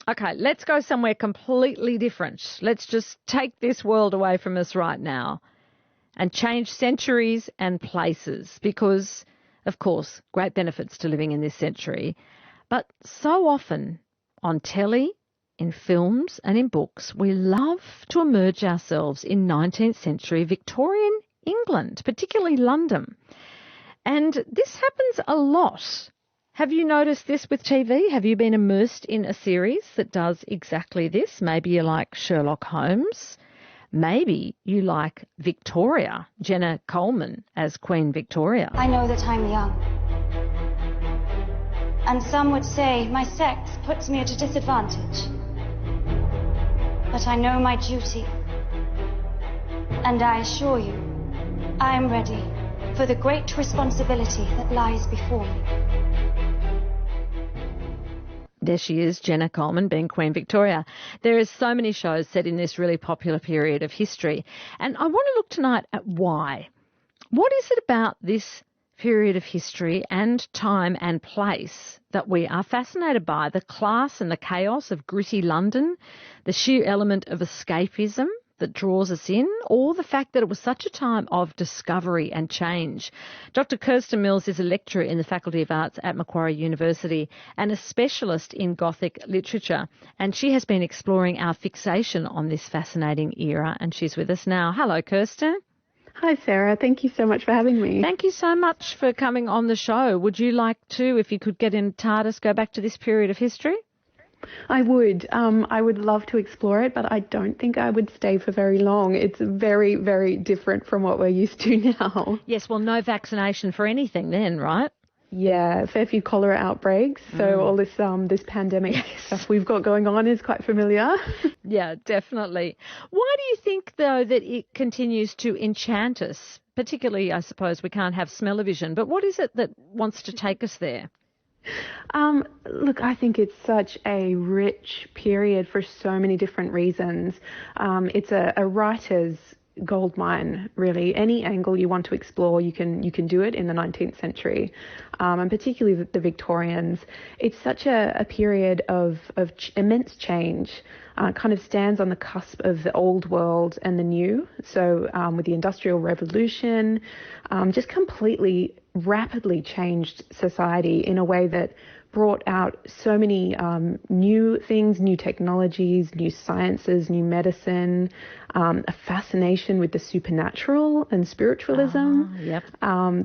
Okay, let's go somewhere completely different. Let's just take this world away from us right now and change centuries and places because, of course, great benefits to living in this century. But so often on telly, in films and in books, we love to immerse ourselves in 19th century Victorian England, particularly London. And this happens a lot. Have you noticed this with TV? Have you been immersed in a series that does exactly this? Maybe you like Sherlock Holmes. Maybe you like Victoria, Jenna Coleman as Queen Victoria. I know that I'm young. And some would say my sex puts me at a disadvantage. But I know my duty. And I assure you, I am ready for the great responsibility that lies before me. There she is, Jenna Coleman, being Queen Victoria. There are so many shows set in this really popular period of history. And I want to look tonight at why. What is it about this period of history and time and place that we are fascinated by? The class and the chaos of gritty London, the sheer element of escapism that draws us in, or the fact that it was such a time of discovery and change. Dr Kirstin Mills is a lecturer in the Faculty of Arts at Macquarie University and a specialist in Gothic literature, and she has been exploring our fixation on this fascinating era, and she's with us now. Hello, Kirstin. Hi, Sarah. Thank you so much for having me. Thank you so much for coming on the show. Would you like to, if you could get in TARDIS, go back to this period of history? I would. I would love to explore it, but I don't think I would stay for very long. It's very, very different from what we're used to now. Yes, well, no vaccination for anything then, right? Yeah, a fair few cholera outbreaks. So all this pandemic stuff we've got going on is quite familiar. Yeah, definitely. Why do you think, though, that it continues to enchant us? Particularly, I suppose, we can't have smell-o-vision, but what is it that wants to take us there? Look, I think it's such a rich period for so many different reasons. It's a writer's goldmine, really. Any angle you want to explore, you can do it in the 19th century, and particularly the Victorians. It's such a period of immense change. Kind of stands on the cusp of the old world and the new. So with the Industrial Revolution, just completely rapidly changed society in a way that brought out so many new things, new technologies, new sciences, new medicine, a fascination with the supernatural and spiritualism.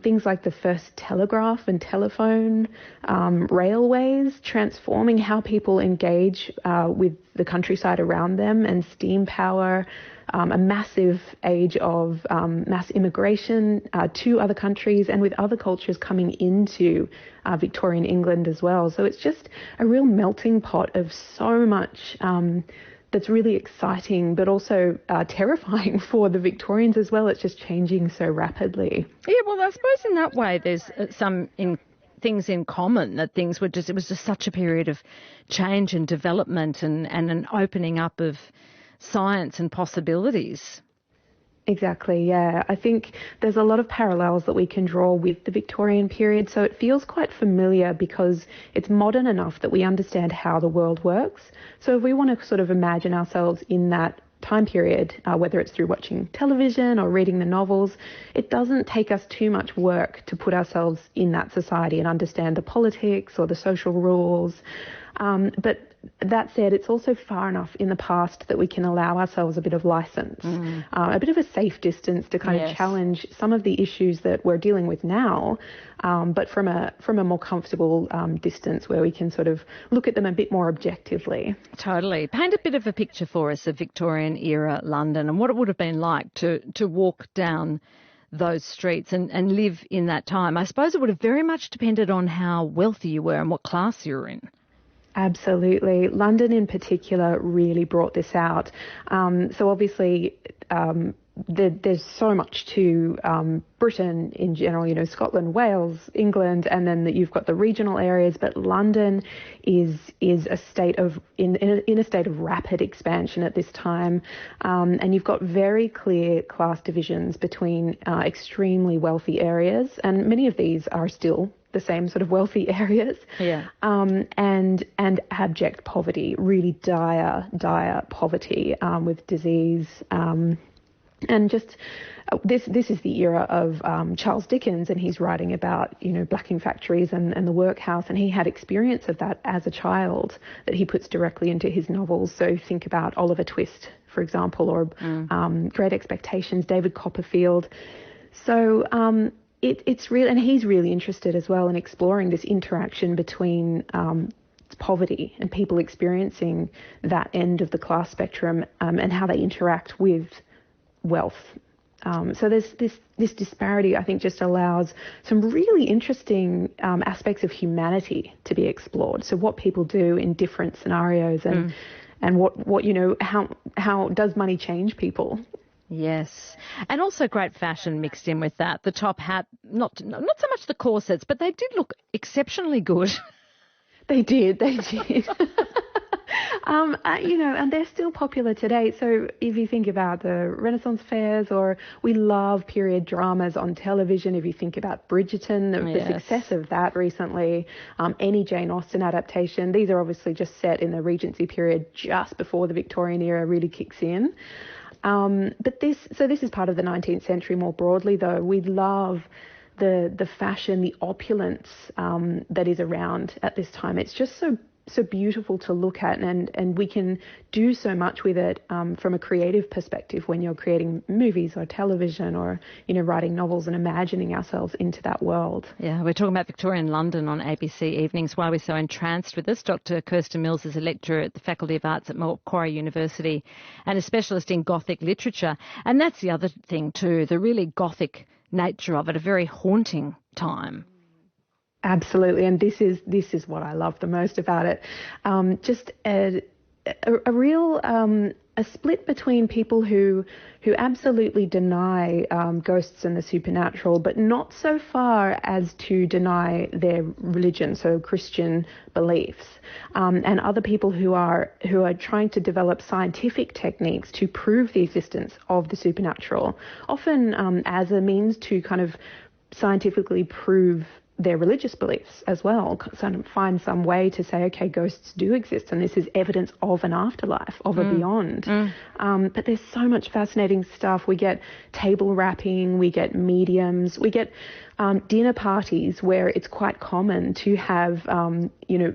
Things like the first telegraph and telephone, railways, transforming how people engage with the countryside around them, and steam power, a massive age of mass immigration to other countries and with other cultures coming into Victorian England as well. So it's just a real melting pot of so much that's really exciting, but also terrifying for the Victorians as well. It's just changing so rapidly. Yeah, well, I suppose in that way there's some things in common, that things were just, it was just such a period of change and development and an opening up of science and possibilities. Exactly, yeah. I think there's a lot of parallels that we can draw with the Victorian period, so it feels quite familiar because it's modern enough that we understand how the world works. So if we want to sort of imagine ourselves in that time period, whether it's through watching television or reading the novels, it doesn't take us too much work to put ourselves in that society and understand the politics or the social rules. But that said, it's also far enough in the past that we can allow ourselves a bit of license, a bit of a safe distance to kind of challenge some of the issues that we're dealing with now, but from a more comfortable distance where we can sort of look at them a bit more objectively. Totally. Paint a bit of a picture for us of Victorian era London and what it would have been like to walk down those streets and live in that time. I suppose it would have very much depended on how wealthy you were and what class you were in. Absolutely. London in particular really brought this out. So obviously there's so much to Britain in general, you know, Scotland, Wales, England, and then you've got the regional areas, but London is a state of in a state of rapid expansion at this time, and you've got very clear class divisions between extremely wealthy areas, and many of these are still the same sort of wealthy areas. Yeah. And abject poverty, really dire poverty, with disease. And just this is the era of Charles Dickens, and he's writing about, blacking factories and the workhouse, and he had experience of that as a child that he puts directly into his novels. So think about Oliver Twist, for example, or Great Expectations, David Copperfield. So it's real, and he's really interested as well in exploring this interaction between poverty and people experiencing that end of the class spectrum, and how they interact with wealth. So there's this disparity, I think, just allows some really interesting aspects of humanity to be explored. So what people do in different scenarios, and what how does money change people? Yes. And also great fashion mixed in with that. The top hat, not so much the corsets, but they did look exceptionally good. They did. And they're still popular today. So if you think about the Renaissance fairs, or we love period dramas on television, if you think about Bridgerton, the success of that recently, any Jane Austen adaptation, these are obviously just set in the Regency period just before the Victorian era really kicks in. But this is part of the 19th century more broadly, though. We love the fashion, the opulence that is around at this time. It's just so beautiful to look at, and we can do so much with it from a creative perspective when you're creating movies or television, or writing novels and imagining ourselves into that world. Yeah, we're talking about Victorian London on ABC Evenings. Why we're so entranced with this, Dr Kirstin Mills is a lecturer at the Faculty of Arts at Macquarie University and a specialist in Gothic literature. And that's the other thing too, the really Gothic nature of it, a very haunting time. Absolutely, and this is what I love the most about it. Just a real a split between people who absolutely deny ghosts and the supernatural, but not so far as to deny their religion, so Christian beliefs, and other people who are trying to develop scientific techniques to prove the existence of the supernatural, often as a means to kind of scientifically prove their religious beliefs as well, kind of find some way to say, okay, ghosts do exist, and this is evidence of an afterlife, of a beyond. But there's so much fascinating stuff. We get table rapping, we get mediums, we get dinner parties where it's quite common to have,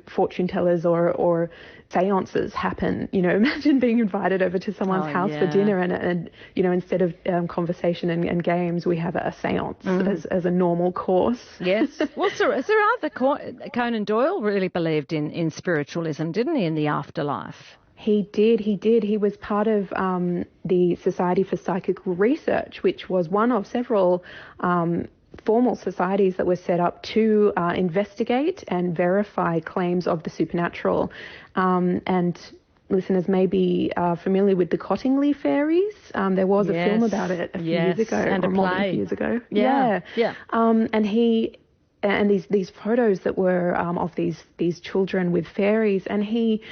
fortune tellers or seances happen. Imagine being invited over to someone's house for dinner, and instead of conversation and games, we have a seance as a normal course. Yes. Well, Sir Arthur Conan Doyle really believed in spiritualism, didn't he, in the afterlife? He did. He was part of the Society for Psychical Research, which was one of several formal societies that were set up to investigate and verify claims of the supernatural. And listeners may be familiar with the Cottingley fairies. There was a film about it a few years ago, and or more than a few years ago. Yeah. And these photos that were of these children with fairies, and he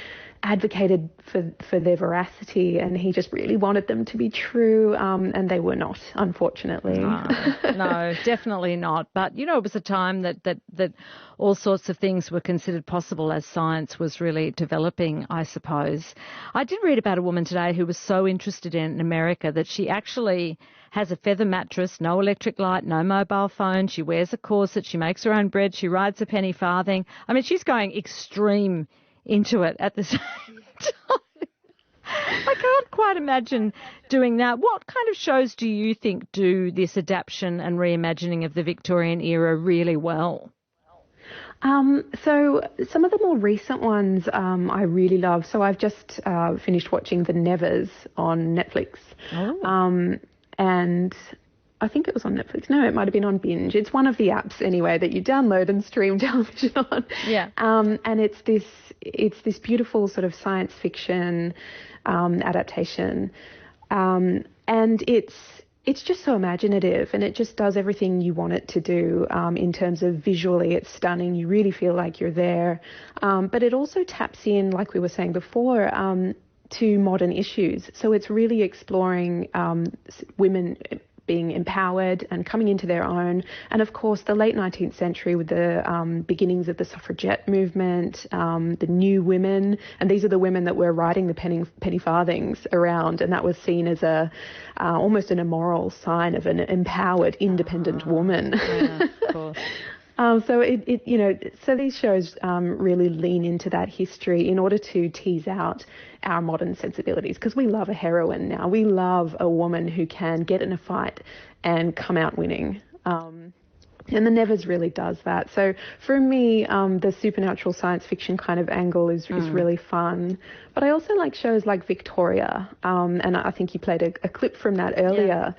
advocated for their veracity, and he just really wanted them to be true, and they were not, unfortunately. No, definitely not. But it was a time that all sorts of things were considered possible as science was really developing, I suppose. I did read about a woman today who was so interested in America that she actually has a feather mattress, no electric light, no mobile phone. She wears a corset. She makes her own bread. She rides a penny farthing. I mean, she's going extreme into it at the same time. I can't quite imagine doing that. What kind of shows do you think do this adaptation and reimagining of the Victorian era really well? So some of the more recent ones I really love. So I've just finished watching The Nevers on Netflix. And I think it was on Netflix. No, it might have been on Binge. It's one of the apps anyway that you download and stream television on. Yeah. And it's this beautiful sort of science fiction adaptation, and it's just so imaginative, and it just does everything you want it to do in terms of visually. It's stunning. You really feel like you're there, but it also taps in, like we were saying before, to modern issues. So it's really exploring women being empowered and coming into their own. And of course, the late 19th century with the beginnings of the suffragette movement, the new women, and these are the women that were writing the penny farthings around, and that was seen as almost an immoral sign of an empowered, independent woman. Yeah, of course. So these shows really lean into that history in order to tease out our modern sensibilities, because we love a heroine now. We love a woman who can get in a fight and come out winning. And the Nevers really does that. So for me, the supernatural science fiction kind of angle is really fun. But I also like shows like Victoria, and I think you played a clip from that earlier.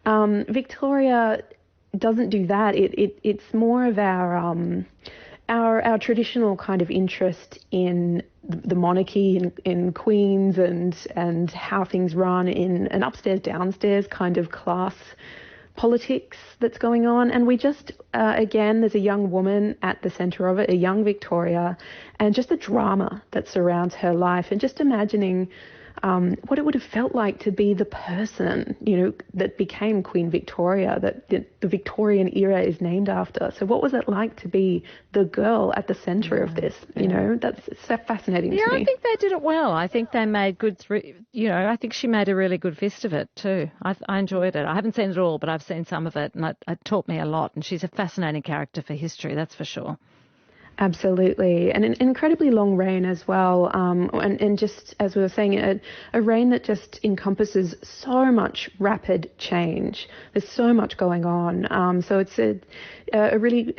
Yeah. Victoria doesn't do that. It's more of our traditional kind of interest in the monarchy, in queens and how things run in an upstairs downstairs kind of class politics that's going on. And we just again, there's a young woman at the centre of it, a young Victoria, and just the drama that surrounds her life, and just imagining what it would have felt like to be the person, that became Queen Victoria, that the Victorian era is named after. So what was it like to be the girl at the centre of this? That's so fascinating to me. Yeah, I think they did it well. I think they made good, I think she made a really good fist of it too. I enjoyed it. I haven't seen it all, but I've seen some of it, and it taught me a lot. And she's a fascinating character for history, that's for sure. Absolutely, and an incredibly long reign as well, and just as we were saying, a reign that just encompasses so much rapid change. There's so much going on, so it's a really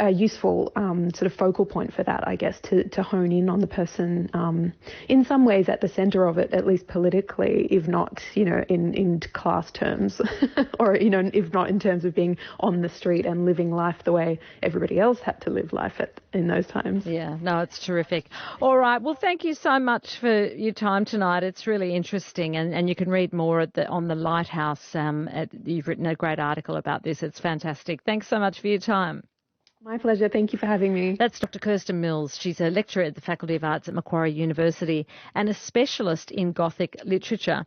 useful sort of focal point for that, I guess, to hone in on the person in some ways at the centre of it, at least politically, if not, in class terms, or, if not in terms of being on the street and living life the way everybody else had to live life in those times. Yeah, no, it's terrific. All right, well, thank you so much for your time tonight. It's really interesting, and you can read more on the Lighthouse. You've written a great article about this. It's fantastic. Thanks so much for your time. My pleasure. Thank you for having me. That's Dr Kirstin Mills. She's a lecturer at the Faculty of Arts at Macquarie University and a specialist in Gothic literature.